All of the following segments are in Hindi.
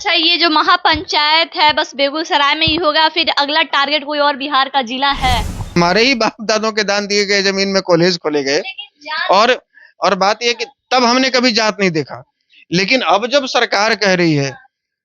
अच्छा, ये जो महापंचायत है बस बेगूसराय में ही होगा, फिर अगला टारगेट कोई और बिहार का जिला है? हमारे ही बाप दादों के दान दिए गए जमीन में कॉलेज खोले गए। लेकिन जात और और बात यह कि तब हमने कभी जात नहीं देखा, लेकिन अब जब सरकार कह रही है,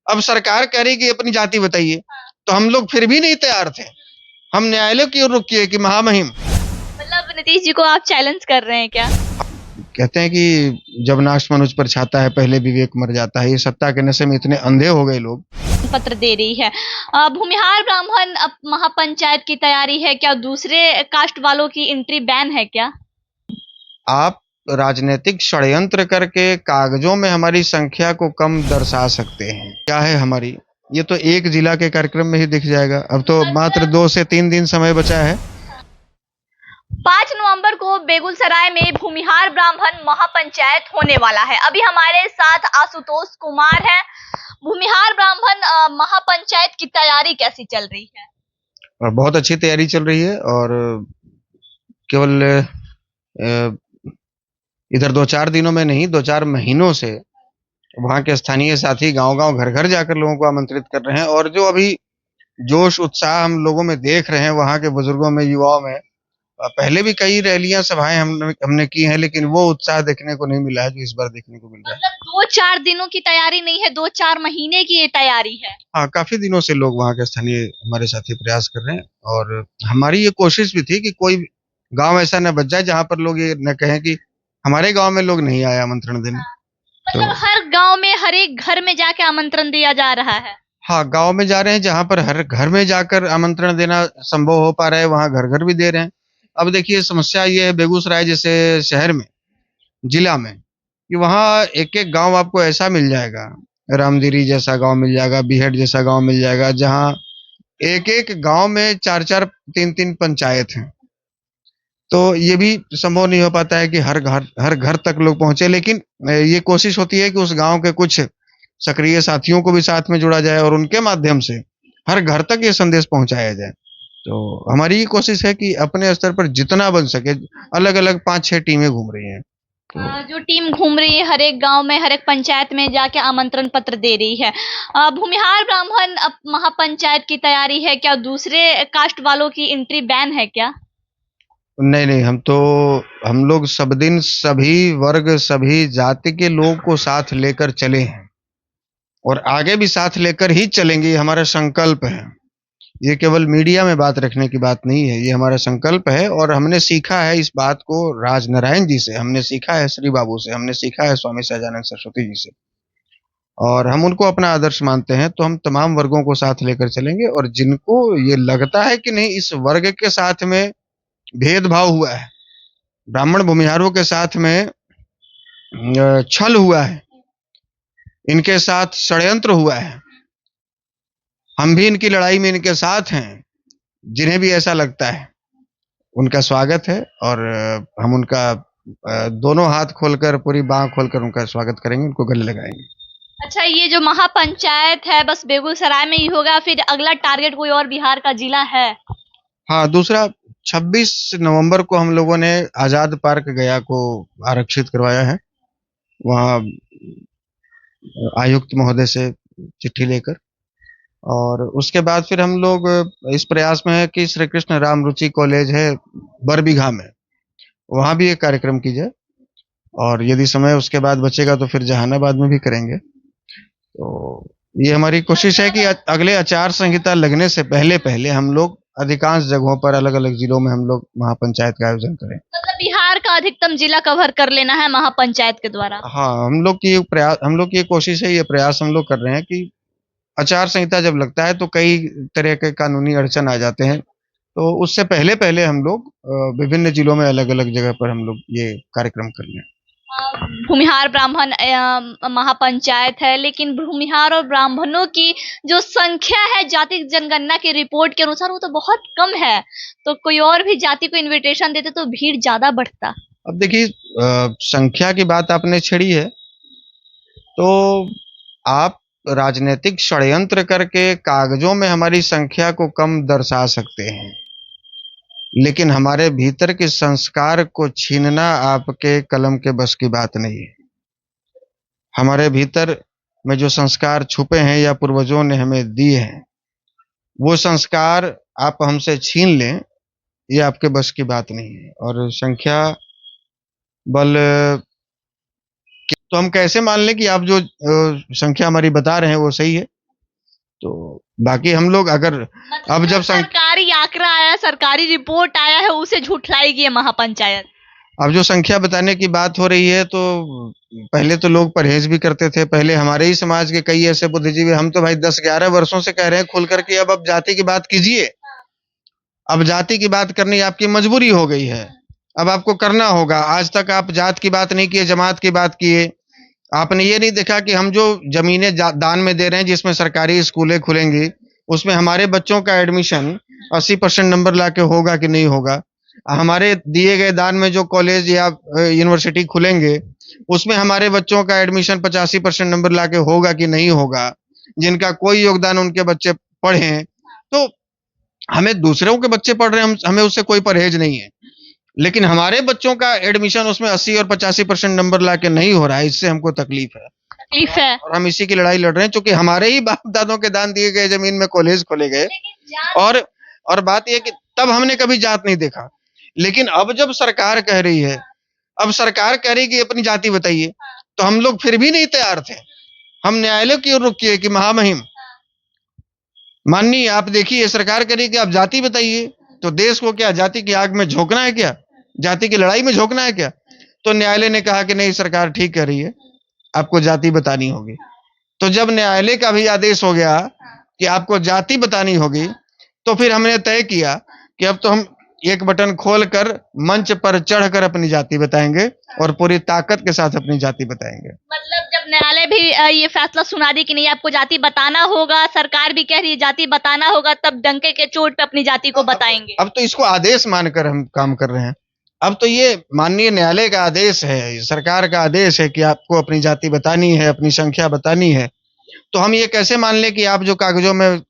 अब सरकार कह रही है कि अपनी जाति बताइए, तो हम लोग फिर भी नहीं तैयार थे। हम न्यायालय की ओर रुख किए कि महामहिम, मतलब नीतीश जी को आप चैलेंज कर रहे हैं क्या? कहते हैं कि जब नाश मनुज पर छाता है पहले विवेक मर जाता है। ये सत्ता के नशे में इतने अंधे हो गए लोग। पत्र दे रही है। भूमिहार ब्राह्मण अब महापंचायत की तैयारी है क्या? दूसरे कास्ट वालों की एंट्री बैन है क्या? आप राजनीतिक षड्यंत्र करके कागजों में हमारी संख्या को कम दर्शा सकते हैं। क्या है हमारी, ये तो एक जिला के कार्यक्रम में ही दिख जाएगा। अब तो मात्र 2 से 3 दिन समय बचा है। 5 नवंबर को बेगूसराय में भूमिहार ब्राह्मण महापंचायत होने वाला है। अभी हमारे साथ आशुतोष कुमार है। भूमिहार ब्राह्मण महापंचायत की तैयारी कैसी चल रही है? और बहुत अच्छी तैयारी चल रही है। और केवल इधर 2-4 दिनों में नहीं, 2-4 महीनों से वहाँ के स्थानीय साथी गांव-गांव, घर-घर जाकर लोगों को आमंत्रित कर रहे हैं। और जो अभी जोश उत्साह हम लोगों में देख रहे हैं, वहाँ के बुजुर्गों में, युवाओं में, पहले भी कई रैलियां सभाएं हमने की हैं, लेकिन वो उत्साह देखने को नहीं मिला है जो इस बार देखने को मिल रहा है। मतलब 2-4 दिनों की तैयारी नहीं है, 2-4 महीने की ये तैयारी है। हाँ, काफी दिनों से लोग वहाँ के स्थानीय हमारे साथी प्रयास कर रहे हैं। और हमारी ये कोशिश भी थी कि कोई गांव ऐसा न बच जाए जहाँ पर लोग ये न कहें कि हमारे गांव में लोग नहीं आए आमंत्रण देने। मतलब तो हर गांव में, हर एक घर में जाके आमंत्रण दिया जा रहा है। हाँ, गांव में जा रहे हैं जहां पर हर घर में जाकर आमंत्रण देना संभव हो पा रहा है, वहां घर घर भी दे रहे हैं। अब देखिए, समस्या ये है बेगूसराय जैसे शहर में, जिला में, कि वहाँ एक एक गांव आपको ऐसा मिल जाएगा, रामदिरी जैसा गांव मिल जाएगा, बीहट जैसा गांव मिल जाएगा, जहाँ एक एक गांव में 4-4 3-3 पंचायत हैं। तो ये भी संभव नहीं हो पाता है कि हर घर तक लोग पहुंचे। लेकिन ये कोशिश होती है कि उस गांव के कुछ सक्रिय साथियों को भी साथ में जोड़ा जाए और उनके माध्यम से हर घर तक ये संदेश पहुंचाया जाए। तो हमारी ये कोशिश है कि अपने स्तर पर जितना बन सके, अलग अलग 5-6 टीमें घूम रही हैं। जो टीम घूम रही है हर एक गांव में, हर एक पंचायत में जाके आमंत्रण पत्र दे रही है। भूमिहार ब्राह्मण अब महापंचायत की तैयारी है क्या? दूसरे कास्ट वालों की एंट्री बैन है क्या? नहीं नहीं, हम लोग सब दिन सभी वर्ग, सभी जाति के लोग को साथ लेकर चले हैं और आगे भी साथ लेकर ही चलेंगे। ये हमारा संकल्प है। ये केवल मीडिया में बात रखने की बात नहीं है, ये हमारा संकल्प है। और हमने सीखा है इस बात को राजनारायण जी से, हमने सीखा है श्री बाबू से, हमने सीखा है स्वामी सहजानंद सरस्वती जी से, और हम उनको अपना आदर्श मानते हैं। तो हम तमाम वर्गों को साथ लेकर चलेंगे। और जिनको ये लगता है कि नहीं, इस वर्ग के साथ में भेदभाव हुआ है, ब्राह्मण भूमिहारों के साथ में छल हुआ है, इनके साथ षड्यंत्र हुआ है, हम भी इनकी लड़ाई में इनके साथ हैं, जिन्हें भी ऐसा लगता है, उनका स्वागत है। और हम उनका दोनों हाथ खोलकर, पूरी बांह खोलकर उनका स्वागत करेंगे, उनको गले लगाएंगे। अच्छा, ये जो महापंचायत है बस बेगूसराय में ही होगा, फिर अगला टारगेट कोई और बिहार का जिला है? हाँ, दूसरा 26 नवंबर को हम लोगों ने आजाद पार्क गया को आरक्षित करवाया है, वहाँ आयुक्त महोदय से चिट्ठी लेकर। और उसके बाद फिर हम लोग इस प्रयास में है कि श्री कृष्ण राम रुचि कॉलेज है बरबीघा में, वहाँ भी एक कार्यक्रम की जाए। और यदि समय उसके बाद बचेगा तो फिर जहानाबाद में भी करेंगे। तो ये हमारी कोशिश है कि अगले आचार संहिता लगने से पहले पहले हम लोग अधिकांश जगहों पर, अलग अलग जिलों में हम लोग महापंचायत का आयोजन करें। मतलब बिहार का अधिकतम जिला कवर कर लेना है महापंचायत के द्वारा? हाँ, हम लोग की ये कोशिश है, ये प्रयास हम लोग कर रहे हैं कि आचार संहिता जब लगता है तो कई तरह के कानूनी अड़चन आ जाते हैं। तो उससे पहले पहले हम लोग विभिन्न जिलों में अलग अलग जगह पर हम लोग ये कार्यक्रम कर लें। भूमिहार ब्राह्मण महापंचायत है, लेकिन भूमिहार और ब्राह्मणों की जो संख्या है जाति जनगणना की रिपोर्ट के अनुसार वो तो बहुत कम है। तो कोई और भी जाति को इनविटेशन देते तो भीड़ ज्यादा बढ़ता। अब देखिए, संख्या की बात आपने छेड़ी है, तो आप राजनीतिक षड्यंत्र करके कागजों में हमारी संख्या को कम दर्शा सकते हैं, लेकिन हमारे भीतर के संस्कार को छीनना आपके कलम के बस की बात नहीं है। हमारे भीतर में जो संस्कार छुपे हैं या पूर्वजों ने हमें दिए हैं, वो संस्कार आप हमसे छीन लें, ये आपके बस की बात नहीं है। और संख्या बल तो हम कैसे मान लें कि आप जो संख्या हमारी बता रहे हैं वो सही है? तो बाकी हम लोग अगर अब जब सरकारी आंकड़ा आया, सरकारी रिपोर्ट आया है, उसे झुठलाएगी ये महापंचायत। अब जो संख्या बताने की बात हो रही है, तो पहले तो लोग परहेज भी करते थे। पहले हमारे ही समाज के कई ऐसे बुद्धिजीवी, हम तो भाई 10-11 वर्षों से कह रहे हैं खुल करके अब जाति की बात कीजिए। अब जाति की बात करनी आपकी मजबूरी हो गई है, अब आपको करना होगा। आज तक आप जात की बात नहीं किए, जमात की बात किए। आपने ये नहीं देखा कि हम जो जमीनें दान में दे रहे हैं, जिसमें सरकारी स्कूलें खुलेंगी, उसमें हमारे बच्चों का एडमिशन 80% नंबर लाके होगा कि नहीं होगा। हमारे दिए गए दान में जो कॉलेज या यूनिवर्सिटी खुलेंगे, उसमें हमारे बच्चों का एडमिशन 85% नंबर लाके होगा कि नहीं होगा। जिनका कोई योगदान उनके बच्चे पढ़ें, तो हमें दूसरों के बच्चे पढ़ रहे हैं, हमें उससे कोई परहेज नहीं है, लेकिन हमारे बच्चों का एडमिशन उसमें 80 और 85% नंबर लाके नहीं हो रहा है, इससे हमको तकलीफ है। और हम इसी की लड़ाई लड़ रहे हैं, क्योंकि हमारे ही बाप दादों के दान दिए गए जमीन में कॉलेज खोले गए। और बात यह कि तब हमने कभी जात नहीं देखा, लेकिन अब जब सरकार कह रही है, अब सरकार कह रही है कि अपनी जाति बताइए, तो हम लोग फिर भी नहीं तैयार थे। हम न्यायालय की ओर रुख किए कि महामहिम माननीय, आप देखिए सरकार कह रही है कि आप जाति बताइए, तो देश को क्या जाति की आग में झोंकना है क्या? जाति की लड़ाई में झोंकना है क्या? तो न्यायालय ने कहा कि नहीं, सरकार ठीक कह रही है, आपको जाति बतानी होगी। तो जब न्यायालय का भी आदेश हो गया कि आपको जाति बतानी होगी, तो फिर हमने तय किया कि अब तो हम एक बटन खोलकर मंच पर चढ़कर अपनी जाति बताएंगे और पूरी ताकत के साथ अपनी जाति बताएंगे। मतलब जब न्यायालय भी ये फैसला सुना दी कि नहीं आपको जाति बताना होगा, सरकार भी कह रही है जाति बताना होगा, तब डंके के चोट पे अपनी जाति को बताएंगे। अब तो इसको आदेश मानकर हम काम कर रहे हैं। अब तो ये माननीय न्यायालय का आदेश है, सरकार का आदेश है कि आपको अपनी जाति बतानी है, अपनी संख्या बतानी है। तो हम ये कैसे मान लें कि आप जो कागजों में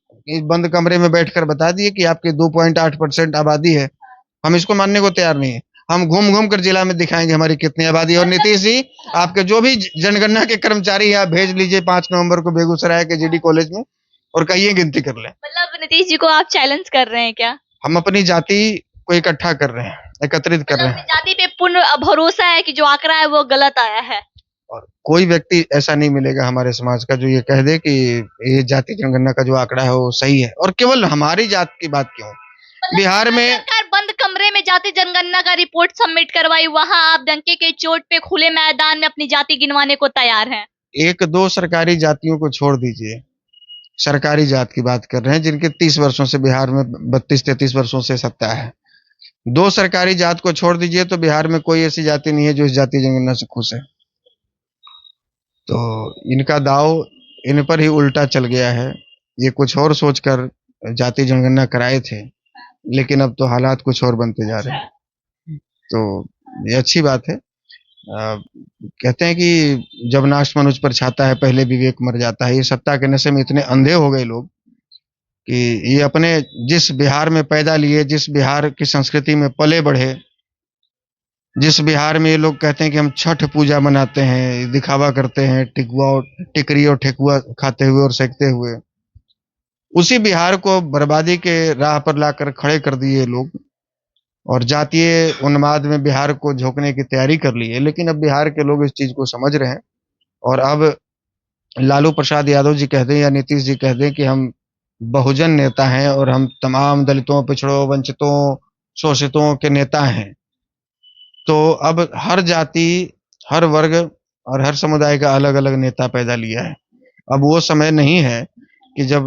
बंद कमरे में बैठकर बता दिए कि आपकी 2.8% आबादी है, हम इसको मानने को तैयार नहीं है। हम घूम घूम कर जिला में दिखाएंगे हमारी कितनी आबादी है। और नीतीश जी, आपके जो भी जनगणना के कर्मचारी हैं, आप भेज लीजिए 5 नवंबर को बेगूसराय के जीडी कॉलेज में और कहिए गिनती कर लें। मतलब नीतीश जी को आप चैलेंज कर रहे हैं क्या? हम अपनी जाति को इकट्ठा कर रहे हैं, एकत्रित कर रहे हैं। जाति पे पूर्ण भरोसा है कि जो आंकड़ा है वो गलत आया है, और कोई व्यक्ति ऐसा नहीं मिलेगा हमारे समाज का जो ये कह दे कि ये जाति जनगणना का जो आंकड़ा है वो सही है। और केवल हमारी जात की बात क्यों, बिहार में सरकार बंद कमरे में जाति जनगणना का रिपोर्ट सबमिट करवाई, वहां आप डंके के चोट पे खुले मैदान में अपनी जाति गिनवाने को तैयार हैं। 1-2 सरकारी जातियों को छोड़ दीजिए, सरकारी जात की बात कर रहे हैं जिनके 30 वर्षों से बिहार में 32-33 वर्षों से सत्ता है। 2 सरकारी जात को छोड़ दीजिए तो बिहार में कोई ऐसी जाति नहीं है जो इस जाति जनगणना से खुश है। तो इनका दाव इन पर ही उल्टा चल गया है। ये कुछ और सोचकर जाति जनगणना कराए थे, लेकिन अब तो हालात कुछ और बनते जा रहे हैं। तो ये अच्छी बात है। कहते हैं कि जब नाश मनुष्य पर छाता है पहले विवेक मर जाता है। ये सत्ता के नशे में इतने अंधे हो गए लोग कि ये अपने जिस बिहार में पैदा लिए, जिस बिहार की संस्कृति में पले बढ़े, जिस बिहार में ये लोग कहते हैं कि हम छठ पूजा मनाते हैं, दिखावा करते हैं, टिकरी और ठेकुआ खाते हुए और सेकते हुए, उसी बिहार को बर्बादी के राह पर लाकर खड़े कर दिए लोग और जातीय उन्माद में बिहार को झोंकने की तैयारी कर ली है। लेकिन अब बिहार के लोग इस चीज को समझ रहे हैं और अब लालू प्रसाद यादव जी कह दें या नीतीश जी कह दें कि हम बहुजन नेता हैं और हम तमाम दलितों, पिछड़ों, वंचितों, शोषितों के नेता हैं, तो अब हर जाति, हर वर्ग और हर समुदाय का अलग अलग नेता पैदा लिया है। अब वो समय नहीं है कि जब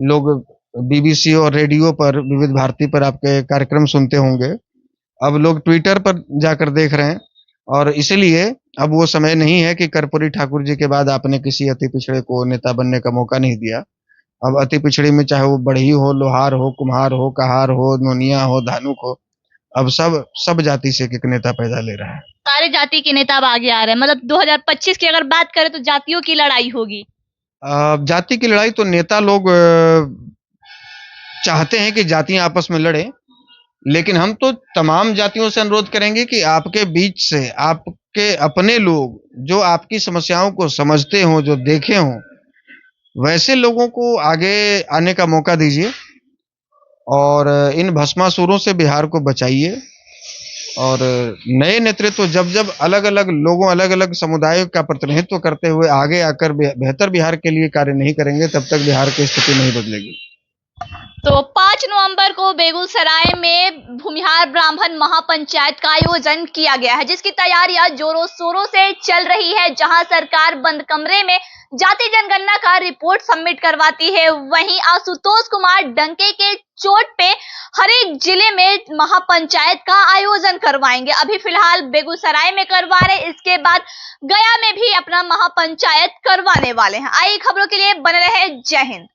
लोग बीबीसी और रेडियो पर, विविध भारती पर आपके कार्यक्रम सुनते होंगे, अब लोग ट्विटर पर जाकर देख रहे हैं। और इसलिए अब वो समय नहीं है कि कर्पूरी ठाकुर जी के बाद आपने किसी अति पिछड़े को नेता बनने का मौका नहीं दिया। अब अति पिछड़े में चाहे वो बढ़ई हो, लोहार हो, कुम्हार हो, कहार हो, नोनिया हो, धानुक हो, अब सब जाति से एक नेता पैदा ले रहा है। सारे जाति के नेता अब आगे आ रहे हैं। मतलब 2025 की अगर बात करें तो जातियों की लड़ाई होगी। जाति की लड़ाई तो नेता लोग चाहते हैं कि जातियां आपस में लड़े, लेकिन हम तो तमाम जातियों से अनुरोध करेंगे कि आपके बीच से आपके अपने लोग जो आपकी समस्याओं को समझते हों, जो देखे हों, वैसे लोगों को आगे आने का मौका दीजिए और इन भस्मासुरों से बिहार को बचाइए। और नए नेतृत्व जब जब अलग अलग लोगों, अलग अलग समुदायों का प्रतिनिधित्व करते हुए आगे आकर बेहतर बिहार के लिए कार्य नहीं करेंगे, तब तक बिहार की स्थिति नहीं बदलेगी। तो 5 नवंबर को बेगूसराय में भूमिहार ब्राह्मण महापंचायत का आयोजन किया गया है, जिसकी तैयारियां जोरों शोरों से चल रही है। जहां सरकार बंद कमरे में जाति जनगणना का रिपोर्ट सबमिट करवाती है, वहीं आशुतोष कुमार डंके के चोट पे हर एक जिले में महापंचायत का आयोजन करवाएंगे। अभी फिलहाल बेगूसराय में करवा रहे, इसके बाद गया में भी अपना महापंचायत करवाने वाले हैं। आई खबरों के लिए बने रहे। जय हिंद।